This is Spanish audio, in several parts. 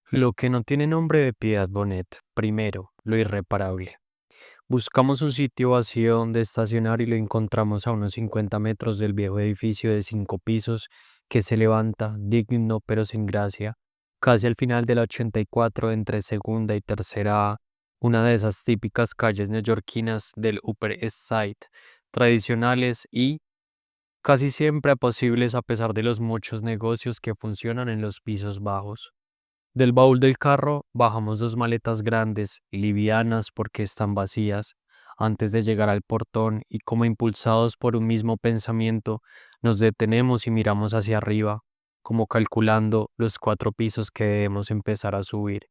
Lo que no tiene nombre de piedad, Bonet. Primero, lo irreparable. Buscamos un sitio vacío donde estacionar y lo encontramos a unos 50 metros del viejo edificio de 5 pisos que se levanta, digno pero sin gracia, casi al final de la 84 entre segunda y tercera A, una de esas típicas calles neoyorquinas del Upper East Side, tradicionales y casi siempre apacibles a pesar de los muchos negocios que funcionan en los pisos bajos. Del baúl del carro bajamos dos maletas grandes y livianas porque están vacías. Antes de llegar al portón y como impulsados por un mismo pensamiento, nos detenemos y miramos hacia arriba, como calculando los 4 pisos que debemos empezar a subir.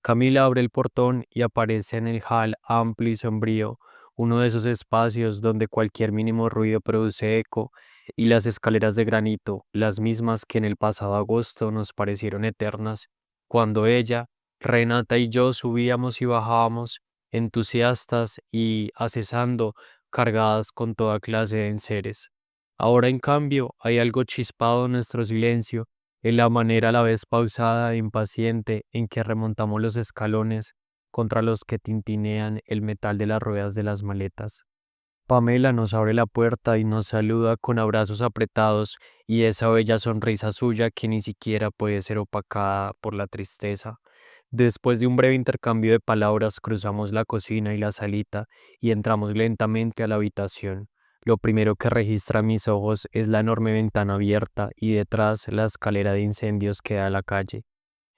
Camila abre el portón y aparece en el hall amplio y sombrío, uno de esos espacios donde cualquier mínimo ruido produce eco, y las escaleras de granito, las mismas que en el pasado agosto nos parecieron eternas, cuando ella, Renata y yo subíamos y bajábamos, entusiastas y accesando, cargadas con toda clase de enseres. Ahora, en cambio, hay algo chispado en nuestro silencio en la manera a la vez pausada e impaciente en que remontamos los escalones contra los que tintinean el metal de las ruedas de las maletas. Pamela nos abre la puerta y nos saluda con abrazos apretados y esa bella sonrisa suya que ni siquiera puede ser opacada por la tristeza. Después de un breve intercambio de palabras, cruzamos la cocina y la salita y entramos lentamente a la habitación. Lo primero que registra mis ojos es la enorme ventana abierta y detrás la escalera de incendios que da a la calle.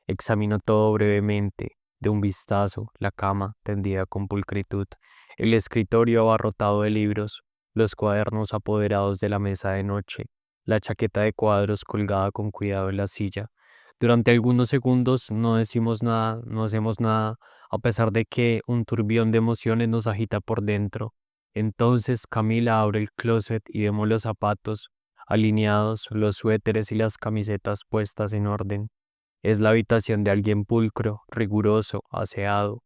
Examino todo brevemente, de un vistazo, la cama tendida con pulcritud, el escritorio abarrotado de libros, los cuadernos apoderados de la mesa de noche, la chaqueta de cuadros colgada con cuidado en la silla. Durante algunos segundos no decimos nada, no hacemos nada, a pesar de que un turbión de emociones nos agita por dentro. Entonces Camila abre el closet y vemos los zapatos alineados, los suéteres y las camisetas puestas en orden. Es la habitación de alguien pulcro, riguroso, aseado.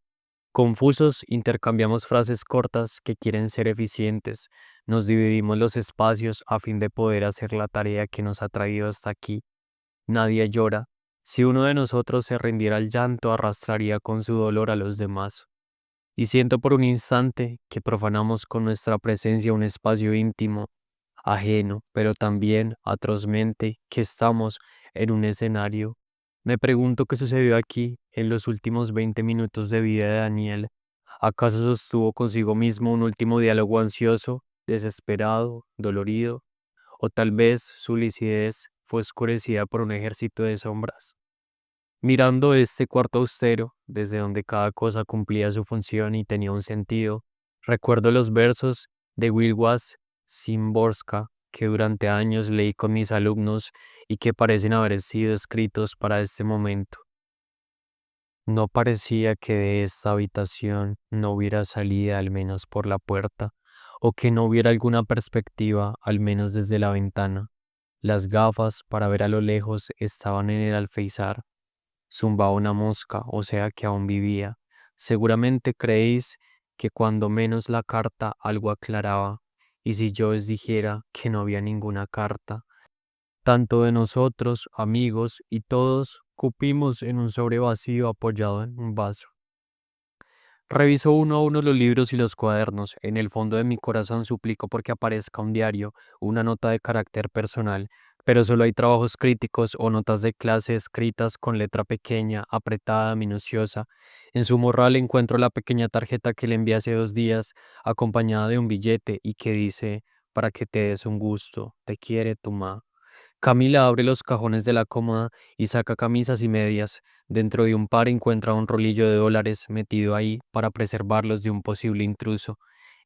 Confusos, intercambiamos frases cortas que quieren ser eficientes. Nos dividimos los espacios a fin de poder hacer la tarea que nos ha traído hasta aquí. Nadie llora. Si uno de nosotros se rindiera al llanto, arrastraría con su dolor a los demás. Y siento por un instante que profanamos con nuestra presencia un espacio íntimo, ajeno, pero también atrozmente que estamos en un escenario. Me pregunto qué sucedió aquí en los últimos 20 minutos de vida de Daniel. ¿Acaso sostuvo consigo mismo un último diálogo ansioso, desesperado, dolorido? ¿O tal vez su lucidez fue oscurecida por un ejército de sombras? Mirando este cuarto austero, desde donde cada cosa cumplía su función y tenía un sentido, recuerdo los versos de Wilwas Szymborska que durante años leí con mis alumnos y que parecen haber sido escritos para este momento. No parecía que de esta habitación no hubiera salida al menos por la puerta, o que no hubiera alguna perspectiva al menos desde la ventana. Las gafas para ver a lo lejos estaban en el alféizar. Zumbaba una mosca, o sea que aún vivía. Seguramente creéis que cuando menos la carta algo aclaraba, y si yo os dijera que no había ninguna carta, tanto de nosotros, amigos y todos, cupimos en un sobre vacío apoyado en un vaso. Reviso uno a uno los libros y los cuadernos. En el fondo de mi corazón suplico porque aparezca un diario, una nota de carácter personal, pero solo hay trabajos críticos o notas de clase escritas con letra pequeña, apretada, minuciosa. En su morral encuentro la pequeña tarjeta que le envié hace 2 días, acompañada de un billete y que dice, para que te des un gusto, te quiere tu ma. Camila abre los cajones de la cómoda y saca camisas y medias. Dentro de un par encuentra un rolillo de dólares metido ahí para preservarlos de un posible intruso.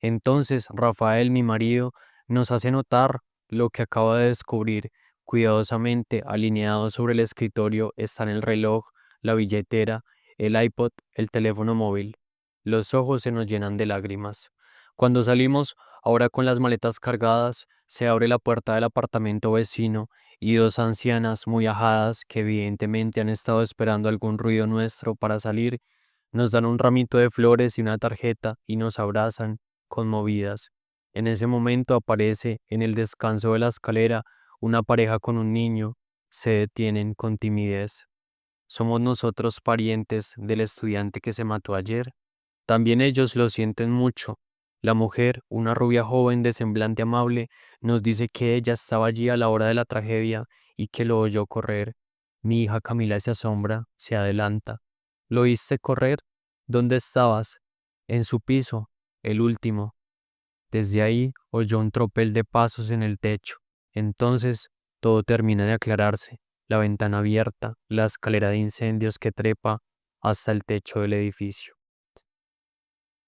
Entonces Rafael, mi marido, nos hace notar lo que acaba de descubrir. Cuidadosamente alineado sobre el escritorio están el reloj, la billetera, el iPod, el teléfono móvil. Los ojos se nos llenan de lágrimas. Cuando salimos, ahora con las maletas cargadas, se abre la puerta del apartamento vecino y dos ancianas muy ajadas que evidentemente han estado esperando algún ruido nuestro para salir, nos dan un ramito de flores y una tarjeta y nos abrazan, conmovidas. En ese momento aparece en el descanso de la escalera una pareja con un niño, se detienen con timidez. ¿Somos nosotros parientes del estudiante que se mató ayer? También ellos lo sienten mucho. La mujer, una rubia joven de semblante amable, nos dice que ella estaba allí a la hora de la tragedia y que lo oyó correr. Mi hija Camila se asombra, se adelanta. ¿Lo oíste correr? ¿Dónde estabas? En su piso, el último. Desde ahí oyó un tropel de pasos en el techo. Entonces todo termina de aclararse. La ventana abierta, la escalera de incendios que trepa hasta el techo del edificio.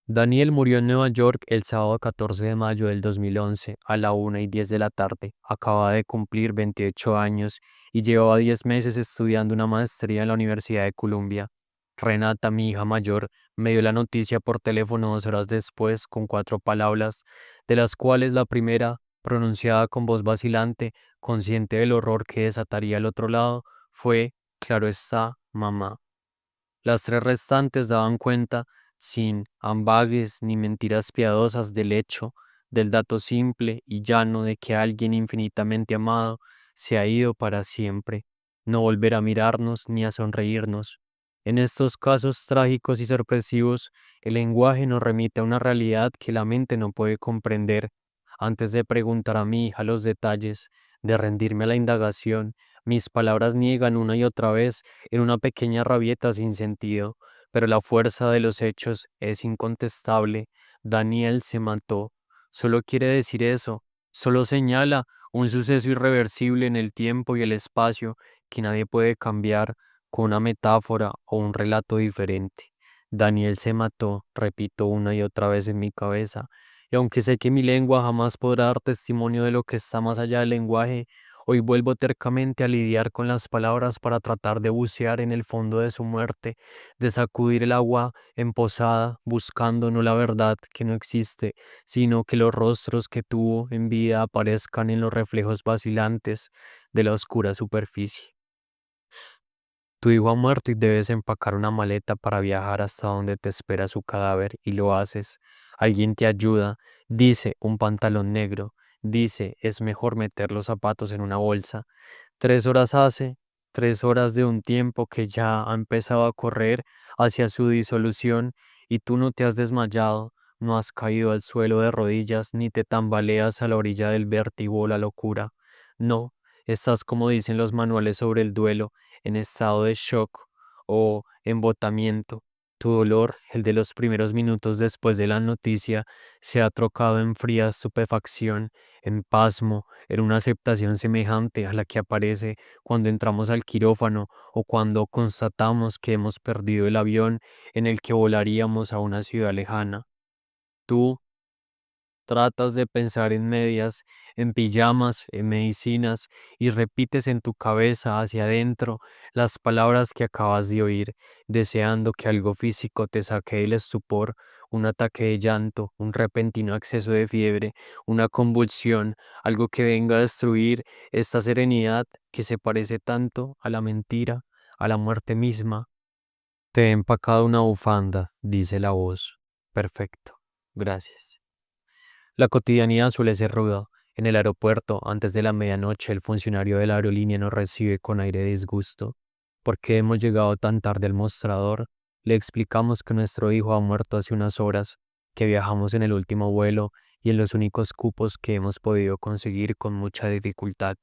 Daniel murió en Nueva York el sábado 14 de mayo del 2011 a la 1:10 de la tarde. Acababa de cumplir 28 años y llevaba 10 meses estudiando una maestría en la Universidad de Columbia. Renata, mi hija mayor, me dio la noticia por teléfono 2 horas después con 4 palabras, de las cuales la primera, pronunciada con voz vacilante, consciente del horror que desataría al otro lado, fue, claro está, mamá. Las 3 restantes daban cuenta, sin ambages ni mentiras piadosas, del hecho, del dato simple y llano de que alguien infinitamente amado se ha ido para siempre, no volverá a mirarnos ni a sonreírnos. En estos casos trágicos y sorpresivos, el lenguaje nos remite a una realidad que la mente no puede comprender. Antes de preguntar a mi hija los detalles, de rendirme a la indagación, mis palabras niegan una y otra vez en una pequeña rabieta sin sentido, pero la fuerza de los hechos es incontestable. Daniel se mató. Solo quiere decir eso, solo señala un suceso irreversible en el tiempo y el espacio que nadie puede cambiar con una metáfora o un relato diferente. Daniel se mató, repito una y otra vez en mi cabeza, y aunque sé que mi lengua jamás podrá dar testimonio de lo que está más allá del lenguaje, hoy vuelvo tercamente a lidiar con las palabras para tratar de bucear en el fondo de su muerte, de sacudir el agua emposada, buscando no la verdad que no existe, sino que los rostros que tuvo en vida aparezcan en los reflejos vacilantes de la oscura superficie. Tu hijo ha muerto y debes empacar una maleta para viajar hasta donde te espera su cadáver y lo haces. Alguien te ayuda, dice un pantalón negro, dice es mejor meter los zapatos en una bolsa. 3 horas hace, 3 horas de un tiempo que ya ha empezado a correr hacia su disolución y tú no te has desmayado, no has caído al suelo de rodillas ni te tambaleas a la orilla del vértigo o la locura. No, estás como dicen los manuales sobre el duelo, en estado de shock o embotamiento. Tu dolor, el de los primeros minutos después de la noticia, se ha trocado en fría estupefacción, en pasmo, en una aceptación semejante a la que aparece cuando entramos al quirófano o cuando constatamos que hemos perdido el avión en el que volaríamos a una ciudad lejana. Tú, tratas de pensar en medias, en pijamas, en medicinas y repites en tu cabeza hacia adentro las palabras que acabas de oír, deseando que algo físico te saque del estupor, un ataque de llanto, un repentino acceso de fiebre, una convulsión, algo que venga a destruir esta serenidad que se parece tanto a la mentira, a la muerte misma. Te he empacado una bufanda, dice la voz. Perfecto. Gracias. La cotidianidad suele ser ruda. En el aeropuerto, antes de la medianoche, el funcionario de la aerolínea nos recibe con aire de disgusto. ¿Por qué hemos llegado tan tarde al mostrador? Le explicamos que nuestro hijo ha muerto hace unas horas, que viajamos en el último vuelo y en los únicos cupos que hemos podido conseguir con mucha dificultad.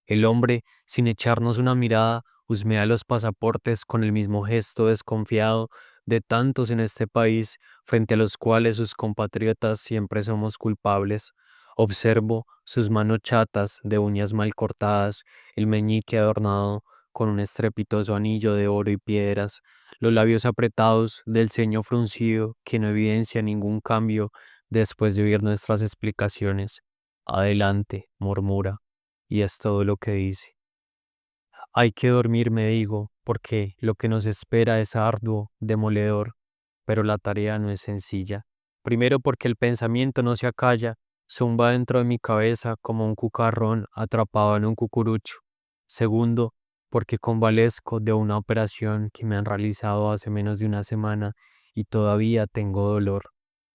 El hombre, sin echarnos una mirada, husmea los pasaportes con el mismo gesto desconfiado de tantos en este país frente a los cuales sus compatriotas siempre somos culpables. Observo sus manos chatas de uñas mal cortadas, el meñique adornado con un estrepitoso anillo de oro y piedras, los labios apretados del ceño fruncido que no evidencia ningún cambio después de oír nuestras explicaciones. Adelante, murmura, y es todo lo que dice. Hay que dormir, me digo, porque lo que nos espera es arduo, demoledor, pero la tarea no es sencilla. Primero porque el pensamiento no se acalla, zumba dentro de mi cabeza como un cucarrón atrapado en un cucurucho. Segundo, porque convalezco de una operación que me han realizado hace menos de una semana y todavía tengo dolor.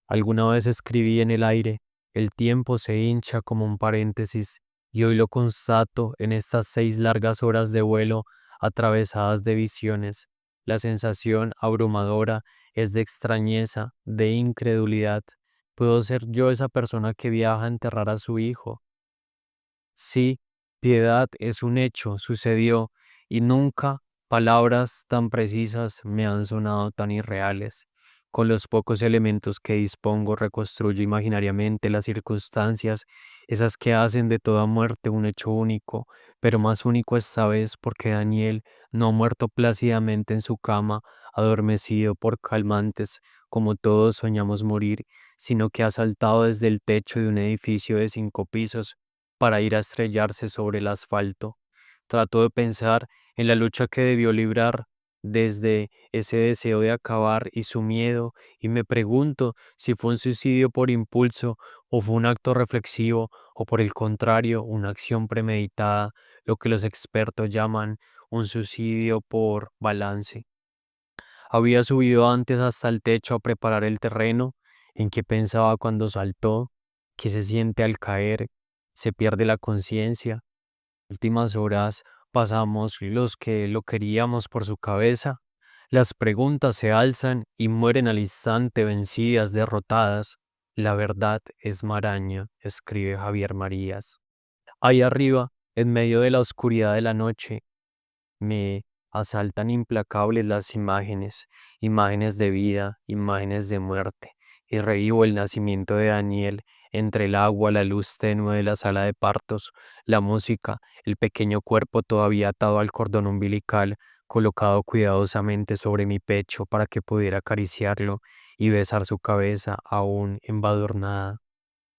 Alguna vez escribí en el aire, el tiempo se hincha como un paréntesis y hoy lo constato en estas 6 largas horas de vuelo atravesadas de visiones. La sensación abrumadora es de extrañeza, de incredulidad. ¿Puedo ser yo esa persona que viaja a enterrar a su hijo? Sí, piedad es un hecho, sucedió, y nunca palabras tan precisas me han sonado tan irreales. Con los pocos elementos que dispongo, reconstruyo imaginariamente las circunstancias, esas que hacen de toda muerte un hecho único, pero más único esta vez porque Daniel no ha muerto plácidamente en su cama, adormecido por calmantes, como todos soñamos morir, sino que ha saltado desde el techo de un edificio de 5 pisos para ir a estrellarse sobre el asfalto. Trato de pensar en la lucha que debió librar desde ese deseo de acabar y su miedo, y me pregunto si fue un suicidio por impulso o fue un acto reflexivo o por el contrario una acción premeditada, lo que los expertos llaman un suicidio por balance. Había subido antes hasta el techo a preparar el terreno. ¿En qué pensaba cuando saltó? ¿Qué se siente al caer? ¿Se pierde la conciencia? Últimas horas pasamos los que lo queríamos por su cabeza. Las preguntas se alzan y mueren al instante vencidas, derrotadas. La verdad es maraña, escribe Javier Marías. Ahí arriba, en medio de la oscuridad de la noche, me asaltan implacables las imágenes, imágenes de vida, imágenes de muerte, y revivo el nacimiento de Daniel entre el agua, la luz tenue de la sala de partos, la música, el pequeño cuerpo todavía atado al cordón umbilical, colocado cuidadosamente sobre mi pecho para que pudiera acariciarlo y besar su cabeza aún embadurnada.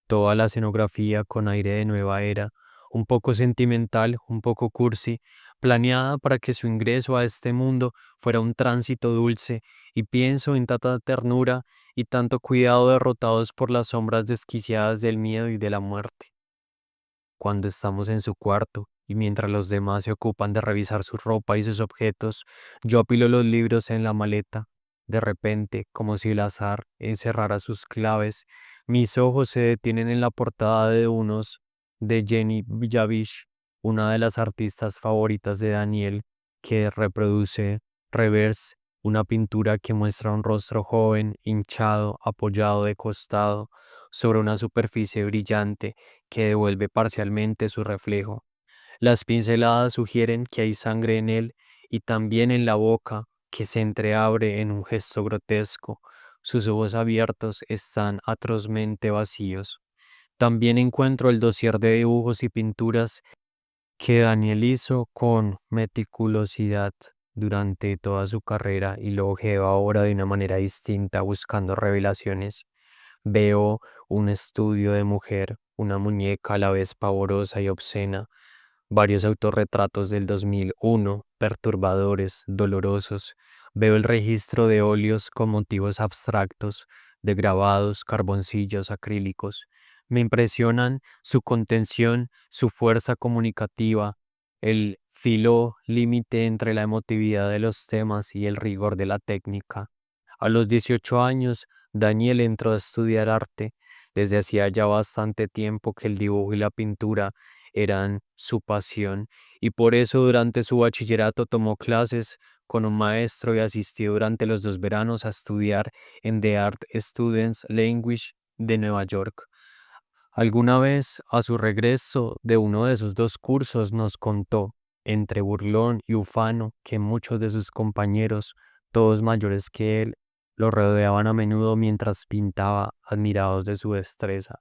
Toda la escenografía con aire de nueva era, un poco sentimental, un poco cursi, planeada para que su ingreso a este mundo fuera un tránsito dulce, y pienso en tanta ternura y tanto cuidado derrotados por las sombras desquiciadas del miedo y de la muerte. Cuando estamos en su cuarto y mientras los demás se ocupan de revisar su ropa y sus objetos, yo apilo los libros en la maleta. De repente, como si el azar encerrara sus claves, mis ojos se detienen en la portada de unos de Jenny Javish, una de las artistas favoritas de Daniel, que reproduce Reverse, una pintura que muestra un rostro joven, hinchado, apoyado de costado sobre una superficie brillante que devuelve parcialmente su reflejo. Las pinceladas sugieren que hay sangre en él y también en la boca, que se entreabre en un gesto grotesco. Sus ojos abiertos están atrozmente vacíos. También encuentro el dossier de dibujos y pinturas que Daniel hizo con meticulosidad durante toda su carrera y lo ojeo ahora de una manera distinta buscando revelaciones. Veo un estudio de mujer, una muñeca a la vez pavorosa y obscena, varios autorretratos del 2001, perturbadores, dolorosos. Veo el registro de óleos con motivos abstractos, de grabados, carboncillos, acrílicos. Me impresionan su contención, su fuerza comunicativa, el filo límite entre la emotividad de los temas y el rigor de la técnica. A los 18 años, Daniel entró a estudiar arte. Desde hacía ya bastante tiempo que el dibujo y la pintura eran su pasión, y por eso durante su bachillerato tomó clases con un maestro y asistió durante los 2 veranos a estudiar en The Art Students Language de Nueva York. Alguna vez, a su regreso de uno de esos 2 cursos, nos contó, entre burlón y ufano, que muchos de sus compañeros, todos mayores que él, lo rodeaban a menudo mientras pintaba, admirados de su destreza.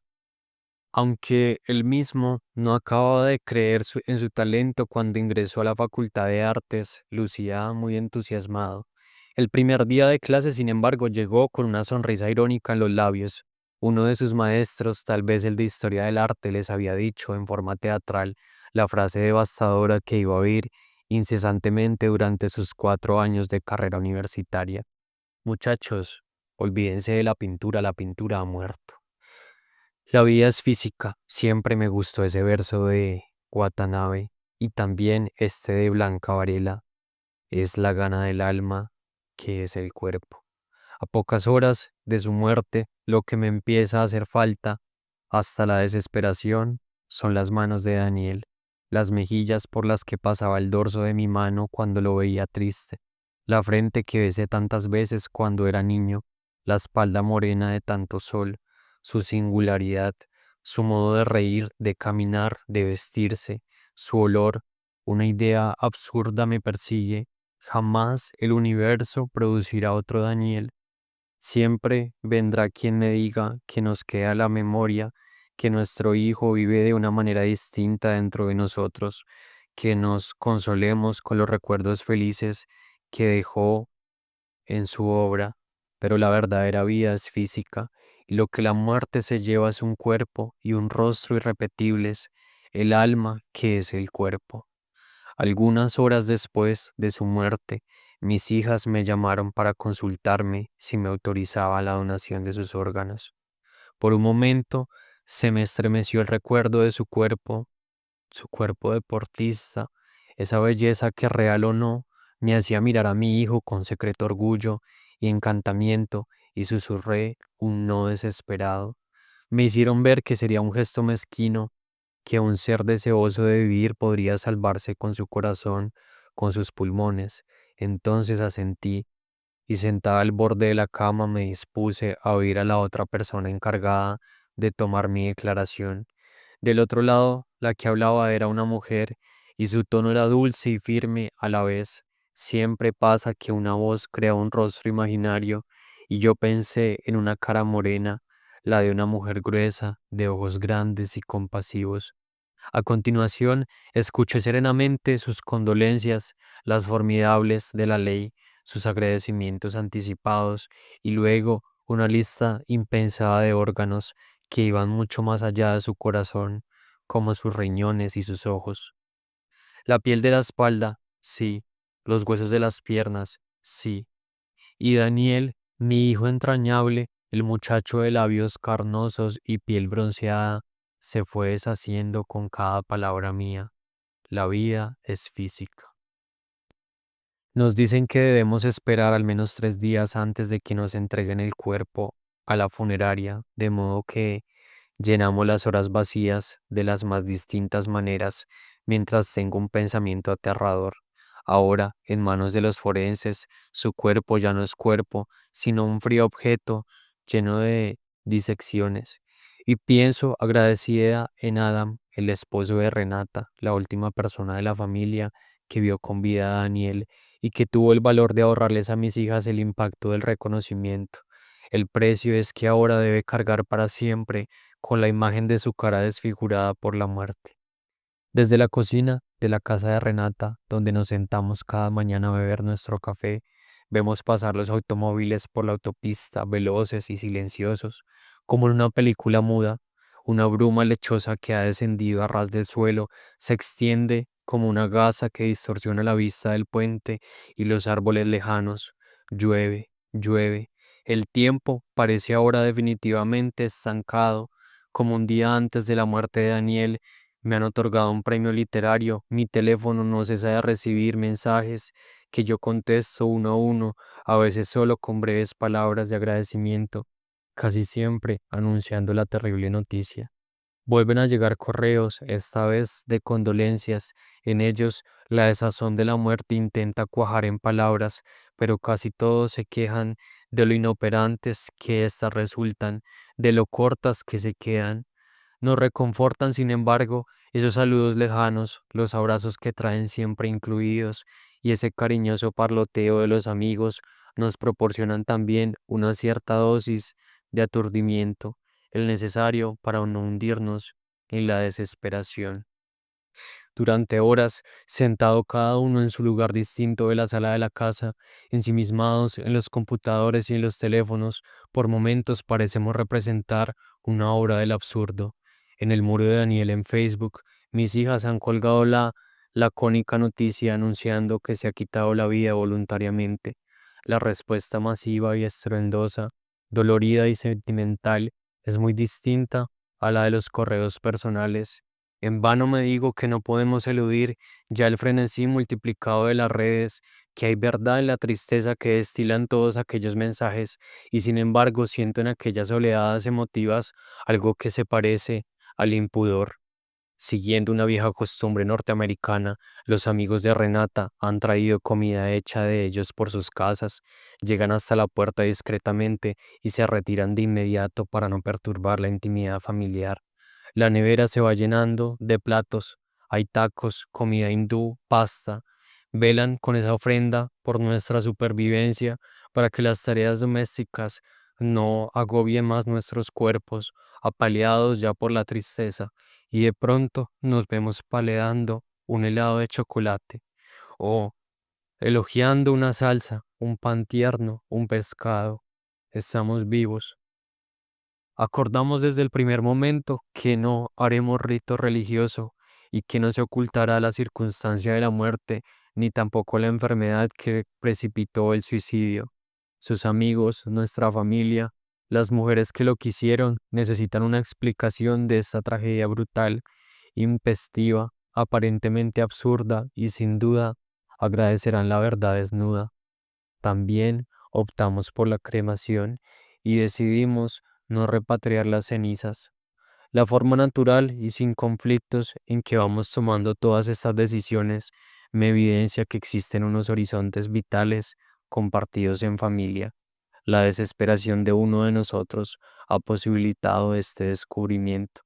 Aunque él mismo no acababa de creer en su talento cuando ingresó a la Facultad de Artes, lucía muy entusiasmado. El primer día de clase, sin embargo, llegó con una sonrisa irónica en los labios. Uno de sus maestros, tal vez el de Historia del Arte, les había dicho en forma teatral la frase devastadora que iba a oír incesantemente durante sus 4 años de carrera universitaria. Muchachos, olvídense de la pintura ha muerto. La vida es física. Siempre me gustó ese verso de Watanabe y también este de Blanca Varela. Es la gana del alma que es el cuerpo. A pocas horas de su muerte, lo que me empieza a hacer falta, hasta la desesperación, son las manos de Daniel. las mejillas por las que pasaba el dorso de mi mano cuando lo veía triste, la frente que besé tantas veces cuando era niño, la espalda morena de tanto sol, su singularidad, su modo de reír, de caminar, de vestirse, su olor, una idea absurda me persigue. Jamás el universo producirá otro Daniel. Siempre vendrá quien me diga que nos queda la memoria, que nuestro hijo vive de una manera distinta dentro de nosotros, que nos consolemos con los recuerdos felices que dejó en su obra, pero la verdadera vida es física, y lo que la muerte se lleva es un cuerpo y un rostro irrepetibles, el alma que es el cuerpo. Algunas horas después de su muerte, mis hijas me llamaron para consultarme si me autorizaba la donación de sus órganos. Por un momento se me estremeció el recuerdo de su cuerpo deportista, esa belleza que real o no me hacía mirar a mi hijo con secreto orgullo y encantamiento y susurré un no desesperado. Me hicieron ver que sería un gesto mezquino, que un ser deseoso de vivir podría salvarse con su corazón, con sus pulmones. Entonces asentí y sentada al borde de la cama me dispuse a oír a la otra persona encargada de tomar mi declaración. Del otro lado, la que hablaba era una mujer y su tono era dulce y firme a la vez. Siempre pasa que una voz crea un rostro imaginario y yo pensé en una cara morena, la de una mujer gruesa, de ojos grandes y compasivos. A continuación, escuché serenamente sus condolencias, las formidables de la ley, sus agradecimientos anticipados y luego una lista impensada de órganos que iban mucho más allá de su corazón, como sus riñones y sus ojos. La piel de la espalda, sí, los huesos de las piernas, sí, y Daniel, mi hijo entrañable, el muchacho de labios carnosos y piel bronceada, se fue deshaciendo con cada palabra mía. La vida es física. Nos dicen que debemos esperar al menos 3 días antes de que nos entreguen el cuerpo a la funeraria, de modo que llenamos las horas vacías de las más distintas maneras mientras tengo un pensamiento aterrador. Ahora, en manos de los forenses, su cuerpo ya no es cuerpo, sino un frío objeto lleno de disecciones. Y pienso agradecida en Adam, el esposo de Renata, la última persona de la familia que vio con vida a Daniel y que tuvo el valor de ahorrarles a mis hijas el impacto del reconocimiento. El precio es que ahora debe cargar para siempre con la imagen de su cara desfigurada por la muerte. Desde la cocina de la casa de Renata, donde nos sentamos cada mañana a beber nuestro café, vemos pasar los automóviles por la autopista, veloces y silenciosos, como en una película muda. Una bruma lechosa que ha descendido a ras del suelo se extiende como una gasa que distorsiona la vista del puente y los árboles lejanos. Llueve, llueve. El tiempo parece ahora definitivamente estancado, como un día antes de la muerte de Daniel. Me han otorgado un premio literario, mi teléfono no cesa de recibir mensajes que yo contesto uno a uno, a veces solo con breves palabras de agradecimiento, casi siempre anunciando la terrible noticia. Vuelven a llegar correos, esta vez de condolencias. En ellos, la desazón de la muerte intenta cuajar en palabras, pero casi todos se quejan de lo inoperantes que éstas resultan, de lo cortas que se quedan. Nos reconfortan, sin embargo, esos saludos lejanos, los abrazos que traen siempre incluidos y ese cariñoso parloteo de los amigos nos proporcionan también una cierta dosis de aturdimiento, el necesario para no hundirnos en la desesperación. Durante horas, sentado cada uno en su lugar distinto de la sala de la casa, ensimismados en los computadores y en los teléfonos, por momentos parecemos representar una obra del absurdo. En el muro de Daniel en Facebook, mis hijas han colgado la lacónica noticia anunciando que se ha quitado la vida voluntariamente. La respuesta masiva y estruendosa, dolorida y sentimental, es muy distinta a la de los correos personales. En vano me digo que no podemos eludir ya el frenesí multiplicado de las redes, que hay verdad en la tristeza que destilan todos aquellos mensajes, y sin embargo siento en aquellas oleadas emotivas algo que se parece al impudor. Siguiendo una vieja costumbre norteamericana, los amigos de Renata han traído comida hecha de ellos por sus casas, llegan hasta la puerta discretamente y se retiran de inmediato para no perturbar la intimidad familiar. La nevera se va llenando de platos, hay tacos, comida hindú, pasta. Velan con esa ofrenda por nuestra supervivencia para que las tareas domésticas no agobien más nuestros cuerpos, apaleados ya por la tristeza, y de pronto nos vemos paleando un helado de chocolate o elogiando una salsa, un pan tierno, un pescado. Estamos vivos. Acordamos desde el primer momento que no haremos rito religioso y que no se ocultará la circunstancia de la muerte ni tampoco la enfermedad que precipitó el suicidio. Sus amigos, nuestra familia, las mujeres que lo quisieron necesitan una explicación de esta tragedia brutal, impestiva, aparentemente absurda y sin duda agradecerán la verdad desnuda. También optamos por la cremación y decidimos no repatriar las cenizas. La forma natural y sin conflictos en que vamos tomando todas estas decisiones me evidencia que existen unos horizontes vitales compartidos en familia. La desesperación de uno de nosotros ha posibilitado este descubrimiento.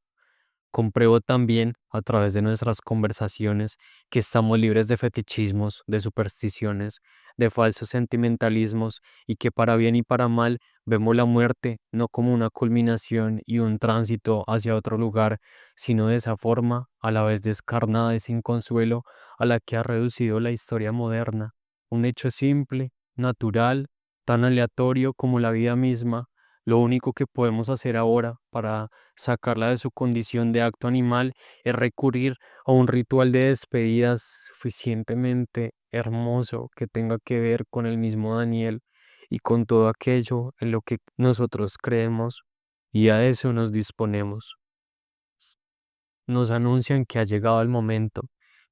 Compruebo también, a través de nuestras conversaciones, que estamos libres de fetichismos, de supersticiones, de falsos sentimentalismos y que para bien y para mal vemos la muerte no como una culminación y un tránsito hacia otro lugar, sino de esa forma, a la vez descarnada y sin consuelo, a la que ha reducido la historia moderna. Un hecho simple, natural, tan aleatorio como la vida misma. Lo único que podemos hacer ahora para sacarla de su condición de acto animal es recurrir a un ritual de despedida suficientemente hermoso que tenga que ver con el mismo Daniel y con todo aquello en lo que nosotros creemos, y a eso nos disponemos. Nos anuncian que ha llegado el momento,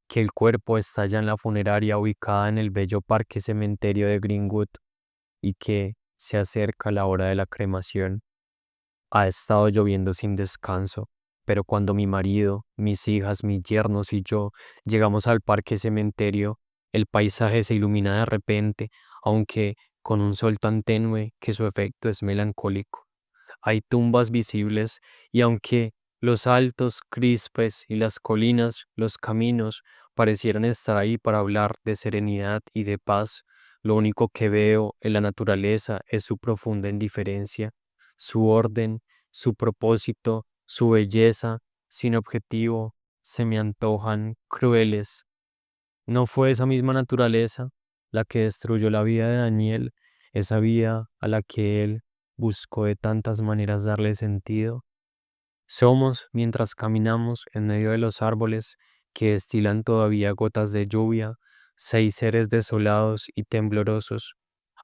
que el cuerpo está ya en la funeraria ubicada en el bello parque cementerio de Greenwood y que se acerca la hora de la cremación. Ha estado lloviendo sin descanso, pero cuando mi marido, mis hijas, mis yernos y yo llegamos al parque cementerio, el paisaje se ilumina de repente, aunque con un sol tan tenue que su efecto es melancólico. Hay tumbas visibles y aunque los altos crispes y las colinas, los caminos, parecieran estar ahí para hablar de serenidad y de paz, lo único que veo en la naturaleza es su profunda indiferencia, su orden, su propósito, su belleza, sin objetivo, se me antojan crueles. ¿No fue esa misma naturaleza la que destruyó la vida de Daniel, esa vida a la que él buscó de tantas maneras darle sentido? Somos, mientras caminamos en medio de los árboles que destilan todavía gotas de lluvia, seis seres desolados y temblorosos.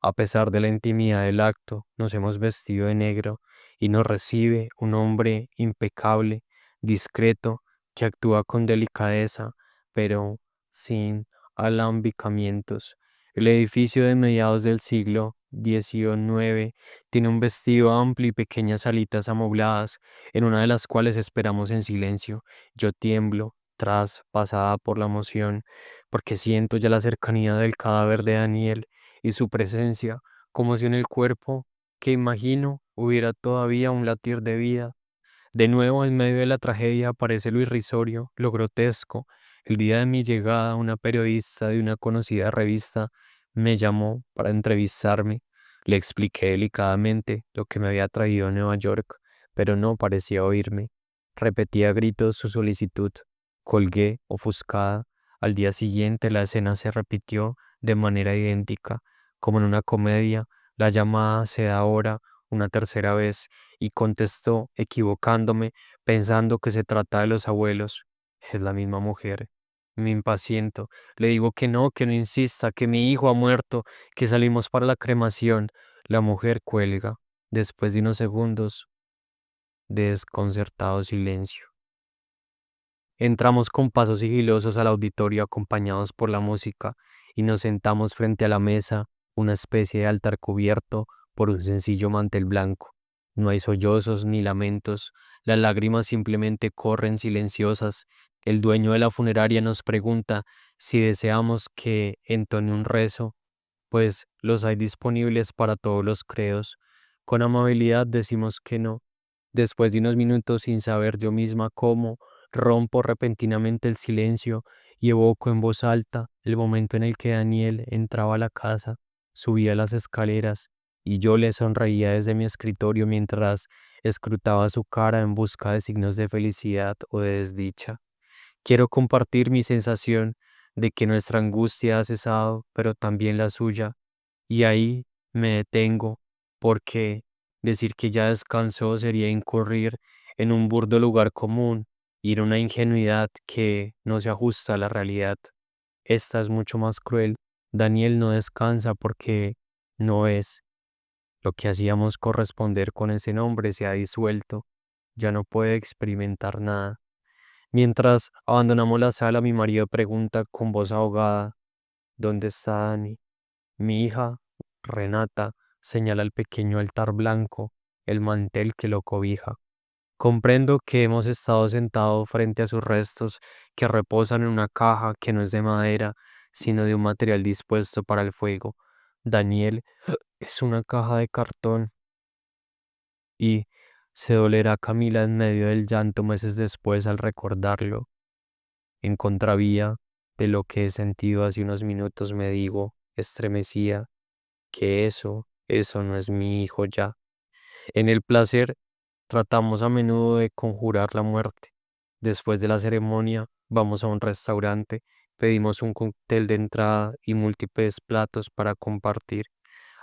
A pesar de la intimidad del acto, nos hemos vestido de negro y nos recibe un hombre impecable, discreto, que actúa con delicadeza, pero sin alambicamientos. El edificio de mediados del siglo XIX tiene un vestido amplio y pequeñas salitas amobladas en una de las cuales esperamos en silencio. Yo tiemblo, traspasada por la emoción, porque siento ya la cercanía del cadáver de Daniel y su presencia, como si en el cuerpo que imagino hubiera todavía un latir de vida. De nuevo, en medio de la tragedia aparece lo irrisorio, lo grotesco. El día de mi llegada, una periodista de una conocida revista me llamó para entrevistarme. Le expliqué delicadamente lo que me había traído a Nueva York, pero no parecía oírme. Repetía a gritos su solicitud. Colgué, ofuscada. Al día siguiente la escena se repitió de manera idéntica, como en una comedia. La llamada se da ahora una tercera vez y contestó, equivocándome, pensando que se trata de los abuelos. Es la misma mujer. Me impaciento. Le digo que no insista, que mi hijo ha muerto, que salimos para la cremación. La mujer cuelga, después de unos segundos de desconcertado silencio. Entramos con pasos sigilosos al auditorio acompañados por la música y nos sentamos frente a la mesa, una especie de altar cubierto por un sencillo mantel blanco. No hay sollozos ni lamentos, Las lágrimas simplemente corren silenciosas. El dueño de la funeraria nos pregunta si deseamos que entone un rezo, pues los hay disponibles para todos los credos. Con amabilidad decimos que no. Después de unos minutos sin saber yo misma cómo, rompo repentinamente el silencio y evoco en voz alta el momento en el que Daniel entraba a la casa, subía las escaleras y yo le sonreía desde mi escritorio mientras escrutaba su cara en busca de signos de felicidad o de desdicha. Quiero compartir mi sensación de que nuestra angustia ha cesado, pero también la suya, y ahí me detengo, porque decir que ya descansó sería incurrir en un burdo lugar común, ir a una ingenuidad que no se ajusta a la realidad. Esta es mucho más cruel. Daniel no descansa porque no es. Lo que hacíamos corresponder con ese nombre se ha disuelto. Ya no puede experimentar nada. Mientras abandonamos la sala, mi marido pregunta con voz ahogada, ¿dónde está Dani? Mi hija, Renata, señala el pequeño altar blanco, el mantel que lo cobija. Comprendo que hemos estado sentados frente a sus restos que reposan en una caja que no es de madera, sino de un material dispuesto para el fuego. Daniel es una caja de cartón y se dolerá Camila en medio del llanto meses después al recordarlo. En contravía de lo que he sentido hace unos minutos me digo, estremecida, que eso no es mi hijo ya. En el placer tratamos a menudo de conjurar la muerte. Después de la ceremonia, vamos a un restaurante, pedimos un cóctel de entrada y múltiples platos para compartir.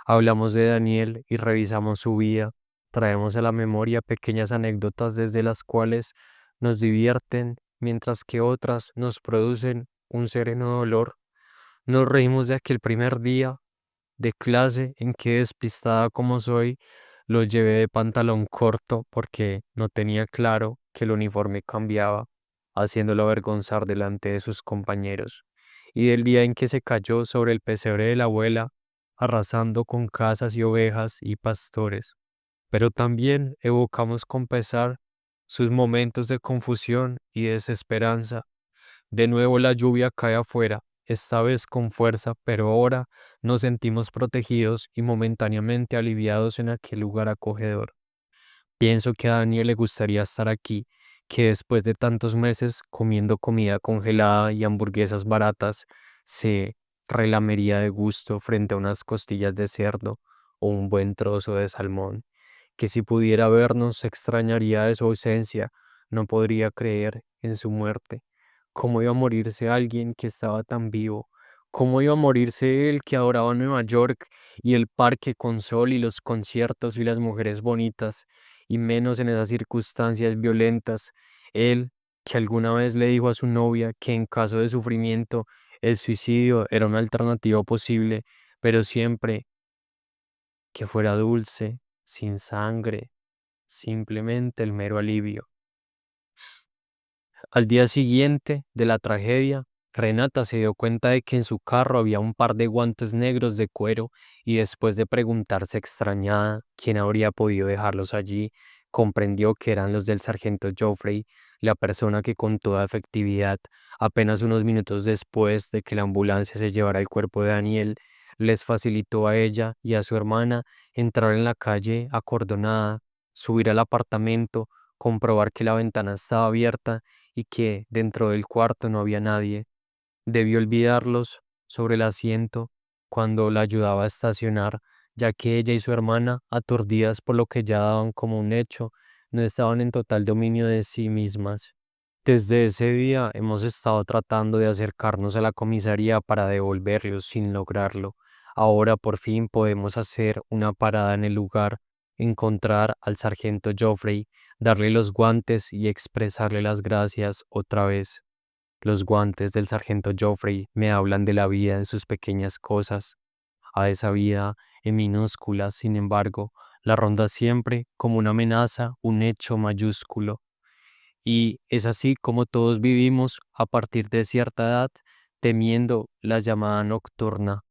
Hablamos de Daniel y revisamos su vida. Traemos a la memoria pequeñas anécdotas desde las cuales nos divierten, mientras que otras nos producen un sereno dolor. Nos reímos de aquel primer día de clase en que, despistada como soy, lo llevé de pantalón corto porque no tenía claro que el uniforme cambiaba, haciéndolo avergonzar delante de sus compañeros, y del día en que se cayó sobre el pesebre de la abuela, arrasando con casas y ovejas y pastores. Pero también evocamos con pesar sus momentos de confusión y desesperanza. De nuevo la lluvia cae afuera, esta vez con fuerza, pero ahora nos sentimos protegidos y momentáneamente aliviados en aquel lugar acogedor. Pienso que a Daniel le gustaría estar aquí, que después de tantos meses comiendo comida congelada y hamburguesas baratas, se relamería de gusto frente a unas costillas de cerdo o un buen trozo de salmón, que si pudiera vernos se extrañaría de su ausencia, no podría creer en su muerte. ¿Cómo iba a morirse alguien que estaba tan vivo? ¿Cómo iba a morirse él que adoraba Nueva York y el parque con sol y los conciertos y las mujeres bonitas? Y menos en esas circunstancias violentas. Él, que alguna vez le dijo a su novia que en caso de sufrimiento el suicidio era una alternativa posible, pero siempre que fuera dulce, sin sangre, simplemente el mero alivio. Al día siguiente de la tragedia, Renata se dio cuenta de que en su carro había un par de guantes negros de cuero y después de preguntarse extrañada quién habría podido dejarlos allí, comprendió que eran los del sargento Joffrey, la persona que con toda efectividad, apenas unos minutos después de que la ambulancia se llevara el cuerpo de Daniel, les facilitó a ella y a su hermana entrar en la calle acordonada, subir al apartamento, comprobar que la ventana estaba abierta y que dentro del cuarto no había nadie. Debió olvidarlos sobre el asiento cuando la ayudaba a estacionar, ya que ella y su hermana, aturdidas por lo que ya daban como un hecho, no estaban en total dominio de sí mismas. Desde ese día hemos estado tratando de acercarnos a la comisaría para devolverlos sin lograrlo. Ahora por fin podemos hacer una parada en el lugar, encontrar al sargento Joffrey, darle los guantes y expresarle las gracias otra vez. Los guantes del sargento Joffrey me hablan de la vida en sus pequeñas cosas, a esa vida en minúsculas, sin embargo, la ronda siempre como una amenaza, un hecho mayúsculo. Y es así como todos vivimos a partir de cierta edad, temiendo la llamada nocturna,